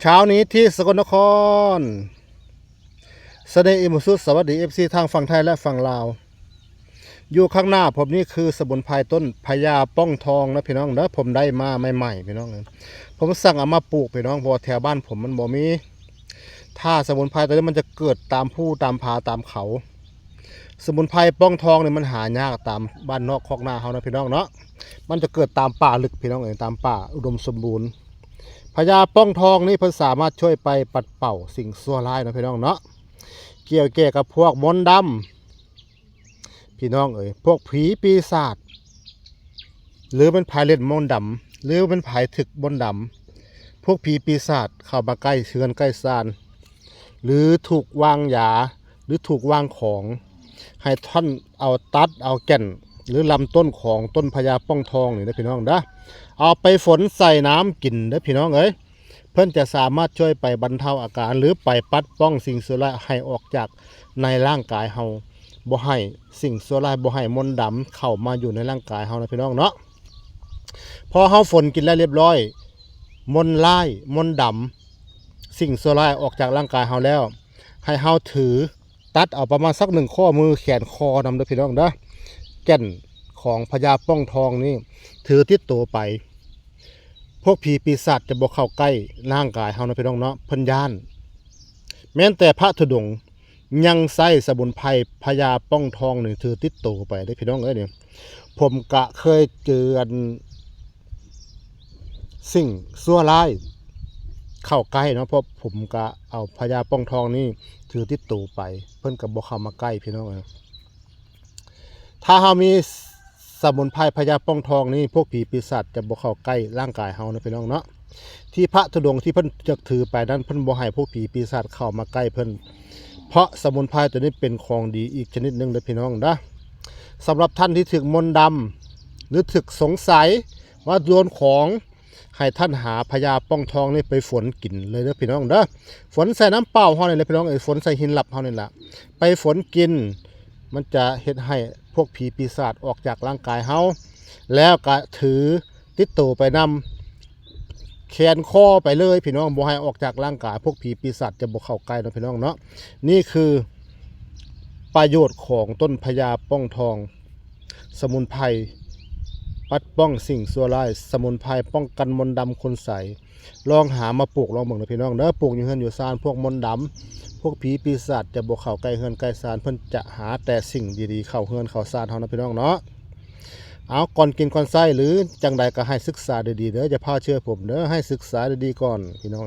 เช้านี้ที่สกลนครแสดงอิมุสุสวัสดีFCทางฝั่งไทยและฝั่งลาวอยู่ข้างหน้าผมนี่คือสมุนไพรต้นพญาป้องทองนะพี่น้องเด้อผมได้มาใหม่ๆพี่น้องผมสั่งเอามาปลูกพี่น้องเพราะแถวบ้านผมมันบ่มีถ้าสมุนไพรตัวนี้มันจะเกิดตามภูตามผาตามเขาสมุนไพรป้องทองเนี่ยมันหายากตามบ้านนอกคอกนาเฮานะพี่น้องเนาะมันจะเกิดตามป่าลึกพี่น้องตามป่าอุดมสมบูรณ์พญาป้องทองนี่เพิ่นสามารถช่วยไปปัดเป่าสิ่งชั่วร้ายนะพี่น้องเนาะเกี่ยวกับพวกมนต์ดำพี่น้องพวกผีปีศาจหรือเป็นภายเล่นมนต์ดำหรือเป็นภายถึกมนต์ดำพวกผีปีศาจเข้ามาใกล้เชือนใกล้ซานหรือถูกวางยาหรือถูกวางของให้ท่านเอาตัดเอาแก่นหรือลำต้นของต้นพญาป้องทองนี่นะพี่น้องนะเอาไปฝนใส่น้ำกินนะพี่น้องเพื่อนจะสามารถช่วยไปบรรเทาอาการหรือไปปัดป้องสิ่งชั่วร้ายให้ออกจากในร่างกายเฮาบ่ให้สิ่งชั่วร้ายบ่ให้มนต์ดำเข้ามาอยู่ในร่างกายเฮานะพี่น้องเนาะพอเฮาฝนกินแล้วเรียบร้อยมนต์ร้ายมนต์ดำสิ่งชั่วร้ายออกจากร่างกายเฮาแล้วให้เฮาถือตัดเอาประมาณสัก1 ข้อมือแขนคอนำเด้อพี่น้องเด้อแก่นของพญาป้องทองนี่ถือติดตัวไปพวกผีปีศาจจะบ่เข้าใกล้ร่างกายเฮานะพี่น้องเนาะเพิ่นย่านแม้แต่พระธุดงค์ยังใส่สมุนไพรพญาป้องทองนี่ถือติดตัวไปได้พี่น้องเนี่ยผมกะเคยเจอสิ่งชั่วร้ายเข้าใกล้เนาะเพราะผมกะเอาพญาป้องทองนี่ถือติดตัวไปเพิ่นก็บ่เข้ามาใกล้พี่น้องถ้าเฮามีสมุนไพรพญาป้องทองนี่พวกผีปีศาจจะบ่เข้าใกล้ร่างกายเฮานะพี่น้องเนาะที่พระธุดงค์ที่เพิ่นจะถือไปนั้นเพิ่นบ่ให้พวกผีปีศาจเข้ามาใกล้เพิ่นเพราะสมุนไพรตัวนี้เป็นของดีอีกชนิดหนึ่งเลยพี่น้องนะสำหรับท่านที่ถึกมนต์ดำหรือถึกสงสัยว่าโดนของให้ท่านหาพญาป้องทองนี่ไปฝนกินเลยเด้อพี่น้องเด้อฝนใส่น้ำเปล่าเฮานี่เลยพี่น้องฝนใส่หินหลับเฮานี่แหละไปฝนกินมันจะเฮ็ดให้พวกผีปีศาจออกจากร่างกายเฮาแล้วก็ถือติดตัวไปนำแขนคอไปเลยพี่น้องบ่ให้ออกจากร่างกายพวกผีปีศาจจะบ่เข้าใกล้นะพี่น้องเนาะนี่คือประโยชน์ของต้นพญาป้องทองสมุนไพรปัดป้องสิ่งชั่วร้ายสมุนไพรป้องกันมนต์ดำคุณใสลองหามาปลูกลองเบิ่งนะพี่น้องเด้อปลูกอยู่เฮือนอยู่ซานพวกมนต์ดำพวกผีปีศาจจะบ่เข้าใกล้เฮือนใกล้ซานเพิ่นจะหาแต่สิ่งดีๆเข้าเฮือนเข้าซานเฮานะพี่น้องเนาะเอาก่อนกินก่อนใส่หรือจังใดก็ให้ศึกษาดีๆเด้ออย่าพาเชื่อผมเด้อให้ศึกษาดีๆก่อนพี่น้อง